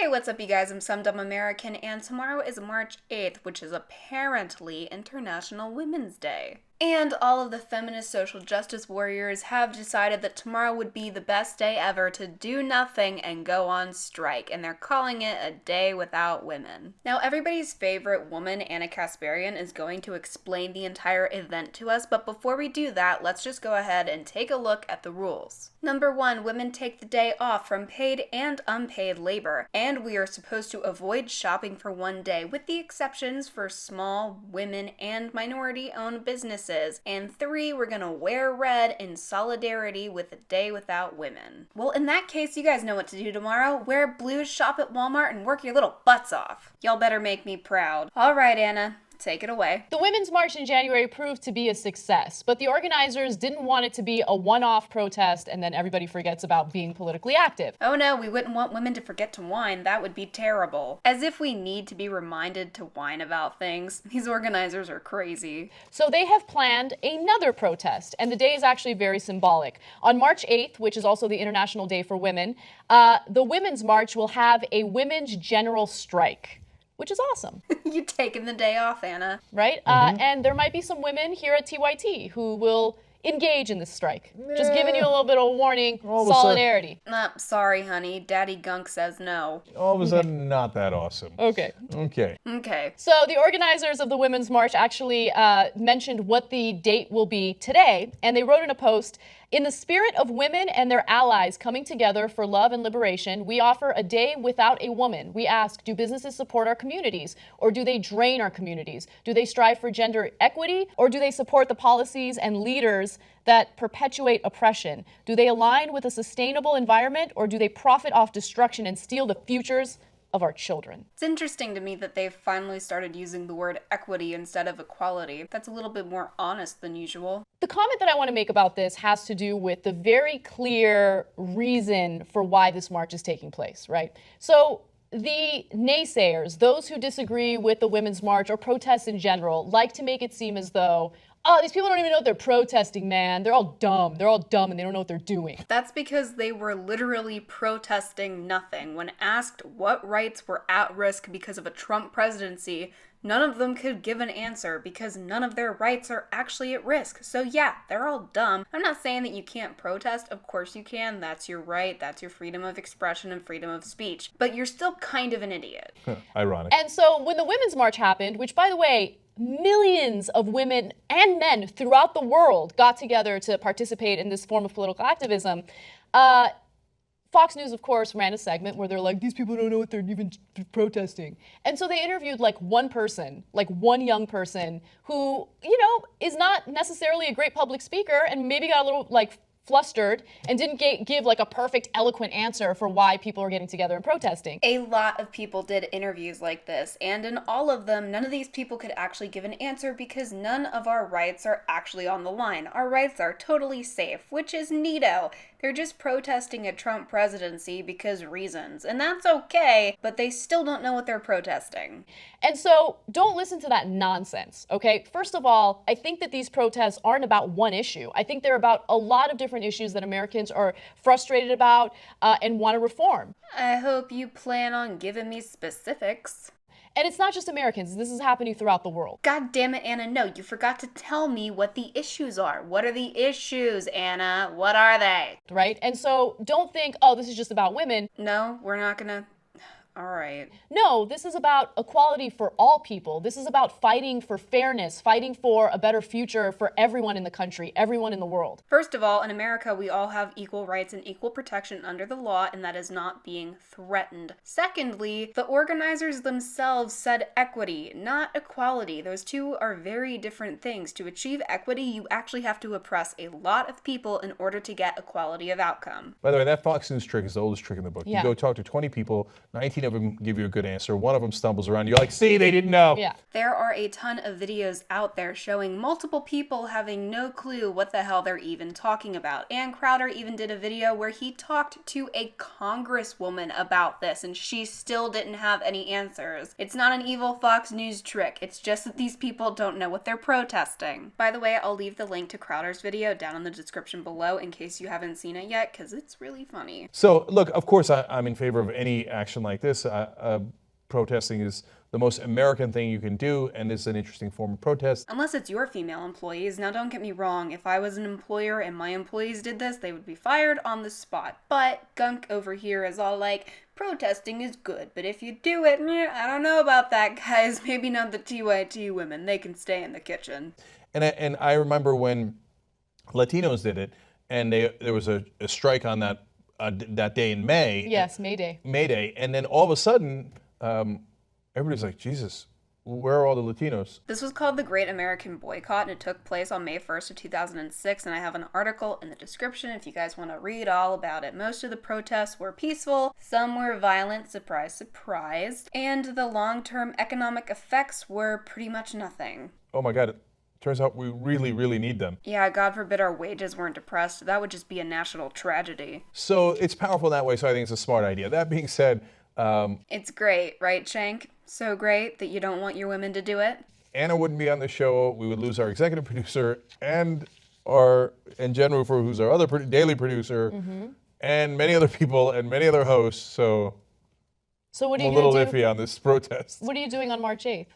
Hey, what's up, you guys? I'm Some Dumb American, and tomorrow is March 8th, which is apparently International Women's Day. And all of the feminist social justice warriors have decided that tomorrow would be the best day ever to do nothing and go on strike, and they're calling it a day without women. Now, everybody's favorite woman, Anna Kasparian, is going to explain the entire event to us, but before we do that, let's just go ahead and take a look at the rules. Number 1, women take the day off from paid and unpaid labor, and we are supposed to avoid shopping for one day, with the exceptions for small, women, and minority-owned businesses. And 3, we're gonna wear red in solidarity with a day without women. Well, in that case, you guys know what to do tomorrow. Wear blue, shop at Walmart, and work your little butts off. Y'all better make me proud. All right, Anna. Take it away. The Women's March in January proved to be a success, but the organizers didn't want it to be a one-off protest and then everybody forgets about being politically active. Oh no, we wouldn't want women to forget to whine. That would be terrible. As if we need to be reminded to whine about things. These organizers are crazy. So they have planned another protest, and the day is actually very symbolic. On March 8th, which is also the International Day for Women, the Women's March will have a women's general strike, which is awesome. You taking the day off, Anna. Right? And there might be some women here at TYT who will engage in this strike. Just giving you a little bit of warning, solidarity. Sorry, honey. Daddy Gunk says no. All of a sudden, not that awesome. Okay. Okay. So the organizers of the Women's March actually mentioned what the date will be today, and they wrote in a post, "In the spirit of women and their allies coming together for love and liberation, we offer a day without a woman. We ask, do businesses support our communities, or do they drain our communities? Do they strive for gender equity, or do they support the policies and leaders that perpetuate oppression? Do they align with a sustainable environment, or do they profit off destruction and steal the futures of our children?" It's interesting to me that they've finally started using the word equity instead of equality. That's a little bit more honest than usual. The comment that I want to make about this has to do with the very clear reason for why this march is taking place, right? So the naysayers, those who disagree with the Women's March or protests in general, like to make it seem as though, oh, these people don't even know what they're protesting, man. They're all dumb. They're all dumb and they don't know what they're doing. That's because they were literally protesting nothing. When asked what rights were at risk because of a Trump presidency, none of them could give an answer because none of their rights are actually at risk. So yeah, they're all dumb. I'm not saying that you can't protest. Of course you can. That's your right. That's your freedom of expression and freedom of speech. But you're still kind of an idiot. Ironic. And so when the Women's March happened, which by the way, millions of women and men throughout the world got together to participate in this form of political activism, Fox News, of course, ran a segment where they're like, these people don't know what they're even protesting. And so they interviewed like one person, like one young person who, you know, is not necessarily a great public speaker and maybe got a little like flustered and didn't give like a perfect eloquent answer for why people are getting together and protesting. A lot of people did interviews like this, and in all of them, none of these people could actually give an answer because none of our rights are actually on the line. Our rights are totally safe, which is neato. They're just protesting a Trump presidency because reasons, and that's okay, but they still don't know what they're protesting. And so don't listen to that nonsense, okay? First of all, I think that these protests aren't about one issue. I think they're about a lot of different issues that Americans are frustrated about and want to reform. I hope you plan on giving me specifics. And it's not just Americans. This is happening throughout the world. God damn it, Anna, no, you forgot to tell me what the issues are. What are the issues, Anna? What are they? Right? And so don't think, oh, this is just about women. No, we're not gonna... All right. No, this is about equality for all people. This is about fighting for fairness, fighting for a better future for everyone in the country, everyone in the world. First of all, in America, we all have equal rights and equal protection under the law, and that is not being threatened. Secondly, the organizers themselves said equity, not equality. Those two are very different things. To achieve equity, you actually have to oppress a lot of people in order to get equality of outcome. By the way, that Fox News trick is the oldest trick in the book. Yeah. You go talk to 20 people, 19 of them give you a good answer. One of them stumbles around. You're like, see, they didn't know. Yeah. There are a ton of videos out there showing multiple people having no clue what the hell they're even talking about. And Crowder even did a video where he talked to a congresswoman about this, and she still didn't have any answers. It's not an evil Fox News trick. It's just that these people don't know what they're protesting. By the way, I'll leave the link to Crowder's video down in the description below in case you haven't seen it yet, because it's really funny. So, look, of course, I'm in favor of any action like this. this. Protesting is the most American thing you can do, and it's an interesting form of protest. Unless it's your female employees. Now, don't get me wrong. If I was an employer and my employees did this, they would be fired on the spot. But Gunk over here is all like, protesting is good, but if you do it, I don't know about that, guys. Maybe not the TYT women. They can stay in the kitchen. And I remember when Latinos did it, and there was a strike on that day in May. Yes, May Day. May Day, and then all of a sudden, everybody's like, Jesus, where are all the Latinos? This was called the Great American Boycott, and it took place on May 1st of 2006, and I have an article in the description if you guys want to read all about it. Most of the protests were peaceful, some were violent, surprise, surprise, and the long-term economic effects were pretty much nothing. Oh my God, it turns out we really, really need them. Yeah, God forbid our wages weren't depressed. That would just be a national tragedy. So it's powerful that way, so I think it's a smart idea. That being said, it's great, right, Shank? So great that you don't want your women to do it? Anna wouldn't be on the show. We would lose our executive producer and Jennifer, who's our other daily producer, and many other people and many other hosts. So what are I'm you a little going to do? iffy on this protest. What are you doing on March 8th?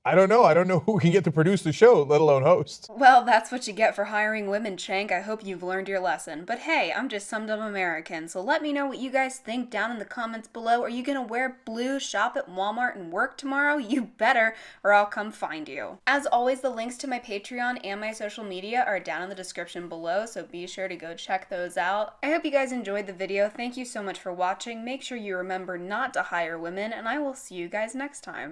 I don't know. I don't know who can get to produce the show, let alone host. Well, that's what you get for hiring women, Shank. I hope you've learned your lesson. But hey, I'm just some dumb American, so let me know what you guys think down in the comments below. Are you gonna wear blue, shop at Walmart, and work tomorrow? You better, or I'll come find you. As always, the links to my Patreon and my social media are down in the description below, so be sure to go check those out. I hope you guys enjoyed the video. Thank you so much for watching. Make sure you remember not to hire women, and I will see you guys next time.